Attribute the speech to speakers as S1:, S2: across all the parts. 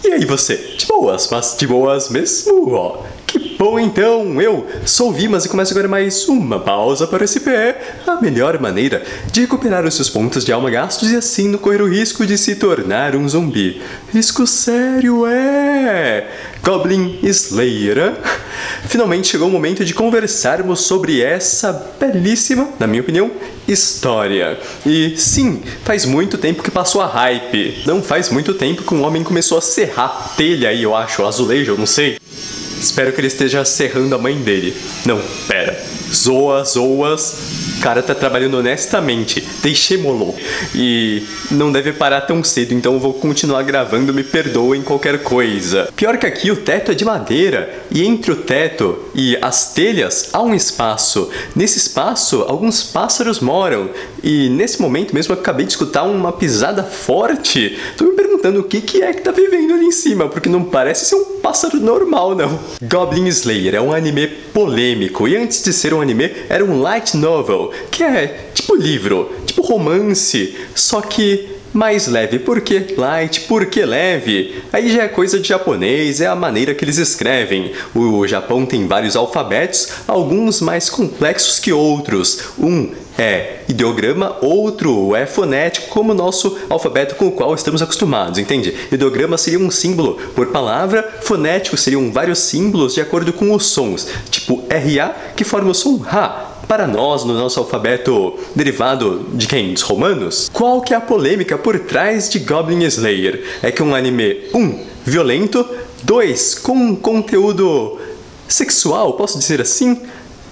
S1: E aí você? De boas, mas de boas mesmo, ó. Que bom então, eu sou o Vimas e começo agora mais uma pausa para esse pé. A melhor maneira de recuperar os seus pontos de alma gastos e assim não correr o risco de se tornar um zumbi. Risco sério, Goblin Slayer. Finalmente chegou o momento de conversarmos sobre essa belíssima, na minha opinião, história. E sim, faz muito tempo que passou a hype. Não faz muito tempo que um homem começou a serrar telha aí, eu acho, azulejo, eu não sei. Espero que ele esteja serrando a mãe dele. Não, pera. Zoas. O cara tá trabalhando honestamente. Deixemos-lo. E não deve parar tão cedo, então eu vou continuar gravando. Me perdoem qualquer coisa. Pior que aqui o teto é de madeira. E entre o teto e as telhas há um espaço. Nesse espaço, alguns pássaros moram. E nesse momento mesmo eu acabei de escutar uma pisada forte. Tô me perguntando o que é que tá vivendo ali em cima, porque não parece ser um pássaro normal, não. Goblin Slayer é um anime polêmico. E antes de ser um anime, era um light novel, que é tipo livro, tipo romance, só que mais leve. Por que light? Por que leve? Aí já é coisa de japonês, é a maneira que eles escrevem. O Japão tem vários alfabetos, alguns mais complexos que outros. Um é ideograma, outro é fonético, como o nosso alfabeto com o qual estamos acostumados, entende? Ideograma seria um símbolo por palavra, fonético seriam vários símbolos de acordo com os sons, tipo RA, que forma o som RA. Para nós, no nosso alfabeto derivado de quem? Dos romanos? Qual que é a polêmica por trás de Goblin Slayer? É que um anime, 1, violento, 2, com conteúdo sexual, posso dizer assim?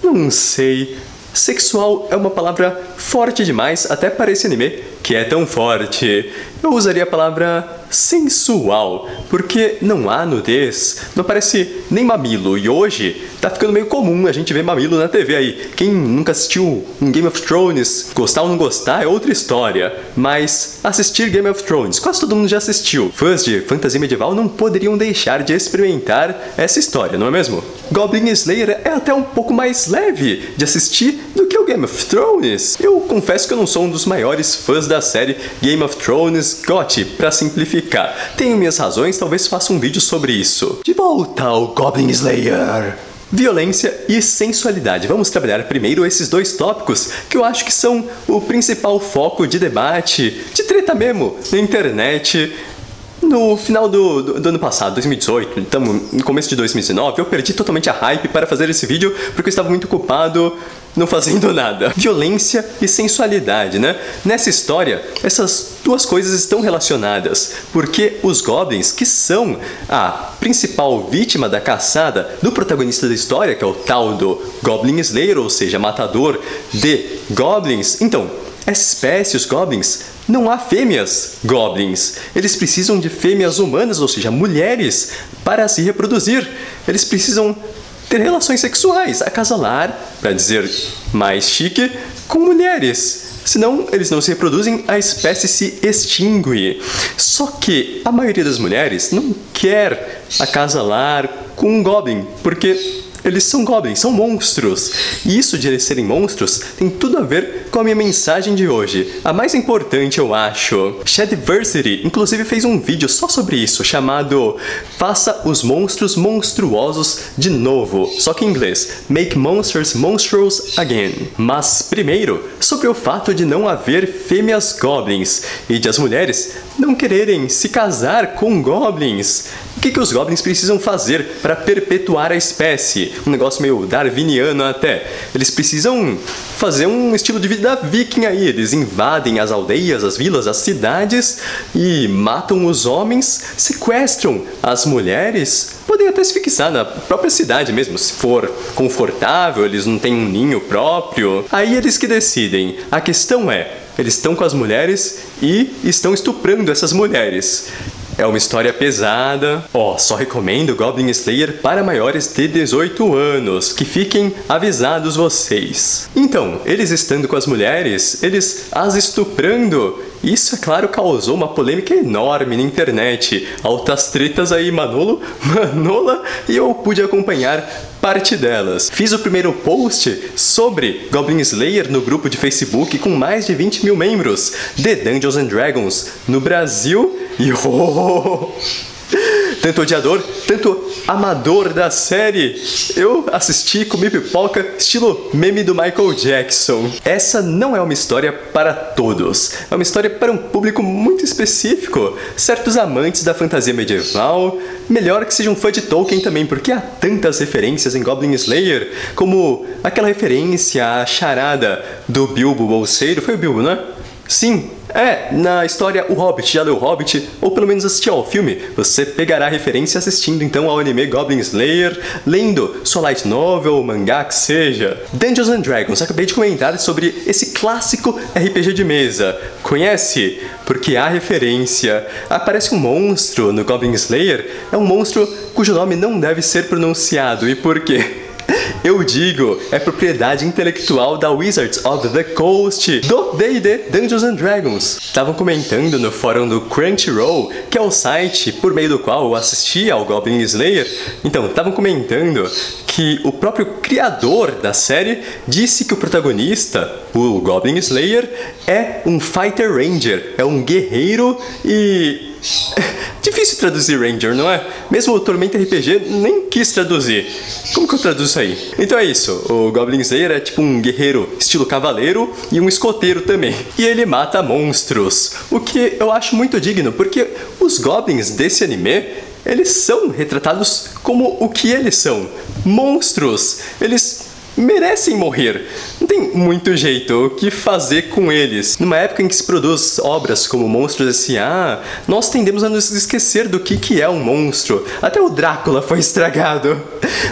S1: Não sei. Sexual é uma palavra forte demais até para esse anime, que é tão forte. Eu usaria a palavra sensual, porque não há nudez, não aparece nem mamilo, e hoje tá ficando meio comum a gente ver mamilo na TV aí. Quem nunca assistiu um Game of Thrones, gostar ou não gostar é outra história, mas assistir Game of Thrones, quase todo mundo já assistiu. Fãs de fantasia medieval não poderiam deixar de experimentar essa história, não é mesmo? Goblin Slayer é até um pouco mais leve de assistir do que o Game of Thrones. Eu confesso que eu não sou um dos maiores fãs da série Game of Thrones GOT, pra simplificar. Tenho minhas razões, talvez faça um vídeo sobre isso. De volta ao Goblin Slayer. Violência e sensualidade. Vamos trabalhar primeiro esses dois tópicos que eu acho que são o principal foco de debate, de treta mesmo, na internet. No final do ano passado, 2018, estamos no começo de 2019, eu perdi totalmente a hype para fazer esse vídeo porque eu estava muito ocupado não fazendo nada. Violência e sensualidade, né? Nessa história, essas duas coisas estão relacionadas, porque os goblins, que são a principal vítima da caçada do protagonista da história, que é o tal do Goblin Slayer, ou seja, matador de goblins, então, essa espécie, os goblins, não há fêmeas goblins. Eles precisam de fêmeas humanas, ou seja, mulheres, para se reproduzir. Eles precisam ter relações sexuais, acasalar, para dizer mais chique, com mulheres. Senão, eles não se reproduzem, a espécie se extingue. Só que a maioria das mulheres não quer acasalar com um goblin, porque eles são goblins, são monstros. E isso de eles serem monstros tem tudo a ver com a minha mensagem de hoje. A mais importante, eu acho. Shadiversity, inclusive, fez um vídeo só sobre isso, chamado Faça os monstros monstruosos de novo. Só que em inglês. Make monsters monstrous again. Mas, primeiro, sobre o fato de não haver fêmeas goblins e de as mulheres não quererem se casar com goblins. O que os goblins precisam fazer para perpetuar a espécie? Um negócio meio darwiniano até. Eles precisam fazer um estilo de vida viking aí. Eles invadem as aldeias, as vilas, as cidades e matam os homens, sequestram as mulheres. Podem até se fixar na própria cidade mesmo, se for confortável, eles não têm um ninho próprio. Aí eles que decidem. A questão é, eles estão com as mulheres e estão estuprando essas mulheres. É uma história pesada. Só recomendo Goblin Slayer para maiores de 18 anos. Que fiquem avisados vocês. Então, eles estando com as mulheres, eles as estuprando. Isso, é claro, causou uma polêmica enorme na internet. Altas tretas aí, Manola, e eu pude acompanhar parte delas. Fiz o primeiro post sobre Goblin Slayer no grupo de Facebook com mais de 20 mil membros de Dungeons and Dragons no Brasil. E tanto odiador, tanto amador da série. Eu assisti, comi pipoca, estilo meme do Michael Jackson. Essa não é uma história para todos. É uma história para um público muito específico. Certos amantes da fantasia medieval. Melhor que seja um fã de Tolkien também, porque há tantas referências em Goblin Slayer, como aquela referência à charada do Bilbo Bolseiro. Foi o Bilbo, né? Sim, na história O Hobbit, já leu O Hobbit, ou pelo menos assistiu ao filme, você pegará a referência assistindo então ao anime Goblin Slayer, lendo sua light novel ou mangá que seja. Dungeons and Dragons, acabei de comentar sobre esse clássico RPG de mesa. Conhece? Porque há referência. Aparece um monstro no Goblin Slayer, é um monstro cujo nome não deve ser pronunciado. E por quê? Eu digo, é propriedade intelectual da Wizards of the Coast, do D&D Dungeons and Dragons. Estavam comentando no fórum do Crunchyroll, que é o site por meio do qual eu assisti ao Goblin Slayer. Então, estavam comentando que o próprio criador da série disse que o protagonista, o Goblin Slayer, é um Fighter Ranger, é um guerreiro e... Difícil traduzir Ranger, não é? Mesmo o Tormenta RPG nem quis traduzir. Como que eu traduzo aí? Então é isso, o Goblin Slayer é tipo um guerreiro estilo cavaleiro e um escoteiro também. E ele mata monstros, o que eu acho muito digno, porque os goblins desse anime, eles são retratados como o que eles são, monstros. Eles merecem morrer. Não tem muito jeito o que fazer com eles. Numa época em que se produz obras como Monstros S.A., nós tendemos a nos esquecer do que é um monstro. Até o Drácula foi estragado.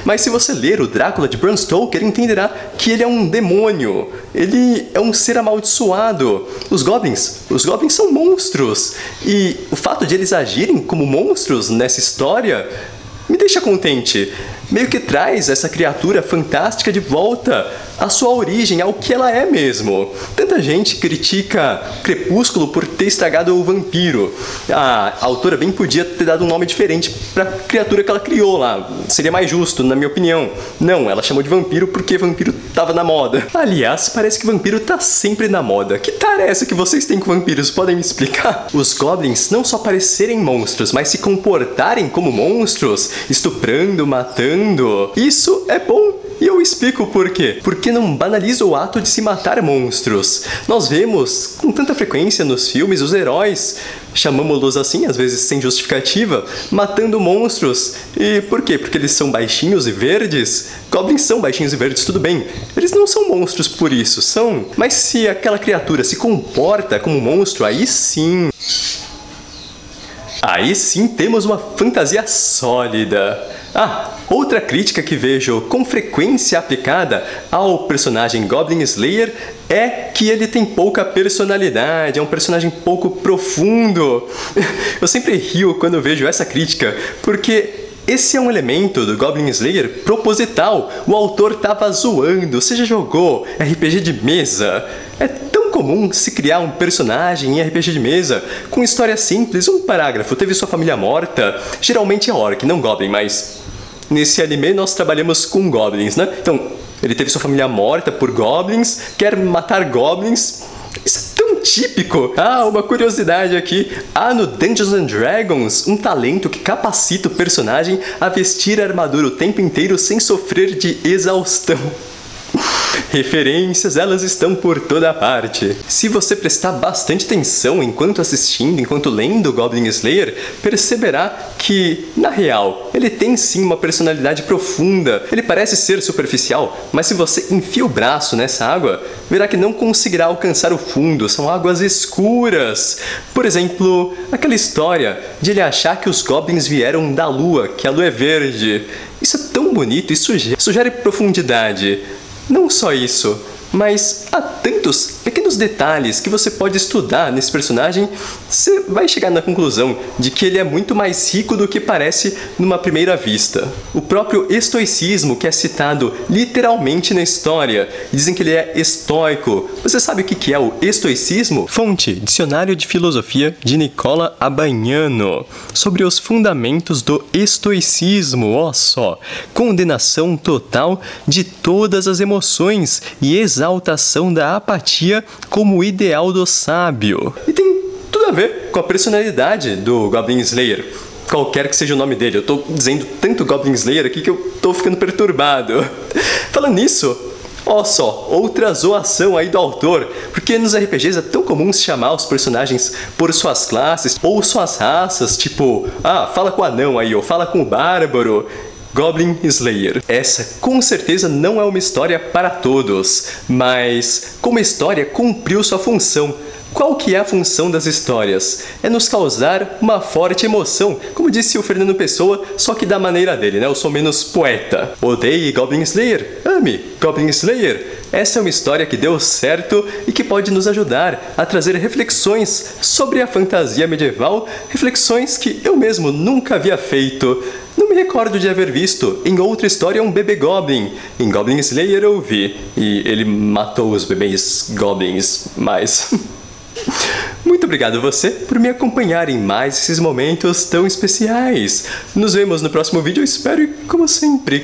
S1: Mas se você ler o Drácula de Bram Stoker, entenderá que ele é um demônio. Ele é um ser amaldiçoado. Os goblins são monstros. E o fato de eles agirem como monstros nessa história me deixa contente. Meio que traz essa criatura fantástica de volta à sua origem, ao que ela é mesmo. Tanta gente critica Crepúsculo por ter estragado o vampiro. A autora bem podia ter dado um nome diferente para a criatura que ela criou lá. Seria mais justo, na minha opinião. Não, ela chamou de vampiro porque vampiro tava na moda. Aliás, parece que vampiro tá sempre na moda. Que tara é essa que vocês têm com vampiros? Podem me explicar? Os goblins não só parecerem monstros, mas se comportarem como monstros, estuprando, matando. Isso é bom. E eu explico por quê. Porque não banaliza o ato de se matar monstros. Nós vemos com tanta frequência nos filmes os heróis, chamamos-los assim, às vezes sem justificativa, matando monstros. E por quê? Porque eles são baixinhos e verdes? Goblins são baixinhos e verdes, tudo bem. Eles não são monstros por isso, são. Mas se aquela criatura se comporta como um monstro, aí sim temos uma fantasia sólida. Outra crítica que vejo com frequência aplicada ao personagem Goblin Slayer é que ele tem pouca personalidade, é um personagem pouco profundo. Eu sempre rio quando vejo essa crítica, porque esse é um elemento do Goblin Slayer proposital. O autor tava zoando. Você já jogou RPG de mesa? É tão comum se criar um personagem em RPG de mesa com história simples, um parágrafo, teve sua família morta, geralmente é orc, não goblin, mas nesse anime nós trabalhamos com goblins, né? Então, ele teve sua família morta por goblins, quer matar goblins. Isso é tão típico. Uma curiosidade aqui. Há no Dungeons and Dragons um talento que capacita o personagem a vestir a armadura o tempo inteiro sem sofrer de exaustão. Referências, elas estão por toda parte. Se você prestar bastante atenção enquanto assistindo, enquanto lendo Goblin Slayer, perceberá que, na real, ele tem sim uma personalidade profunda. Ele parece ser superficial, mas se você enfia o braço nessa água, verá que não conseguirá alcançar o fundo. São águas escuras. Por exemplo, aquela história de ele achar que os goblins vieram da lua, que a lua é verde. Isso é tão bonito, isso sugere profundidade. Não só isso, mas há tantos pequenos detalhes que você pode estudar nesse personagem, você vai chegar na conclusão de que ele é muito mais rico do que parece numa primeira vista. O próprio estoicismo, que é citado literalmente na história, dizem que ele é estoico. Você sabe o que é o estoicismo? Fonte: Dicionário de Filosofia de Nicola Abaiano. Sobre os fundamentos do estoicismo, ó só, condenação total de todas as emoções e exaltação da apatia como ideal do sábio. E tem tudo a ver com a personalidade do Goblin Slayer. qualquer que seja o nome dele. Eu tô dizendo tanto Goblin Slayer aqui que eu tô ficando perturbado. Falando nisso, ó só, outra zoação aí do autor, porque nos RPGs é tão comum se chamar os personagens por suas classes ou suas raças, tipo, fala com o anão aí, ou fala com o bárbaro. Goblin Slayer. Essa com certeza não é uma história para todos, mas como história cumpriu sua função. Qual que é a função das histórias? É nos causar uma forte emoção, como disse o Fernando Pessoa, só que da maneira dele, né? Eu sou menos poeta. Odeie Goblin Slayer, ame Goblin Slayer. Essa é uma história que deu certo e que pode nos ajudar a trazer reflexões sobre a fantasia medieval, reflexões que eu mesmo nunca havia feito. Não me recordo de haver visto em outra história um bebê Goblin. Em Goblin Slayer eu vi, e ele matou os bebês Goblins, mas... Muito obrigado a você por me acompanhar em mais esses momentos tão especiais. Nos vemos no próximo vídeo, eu espero, como sempre,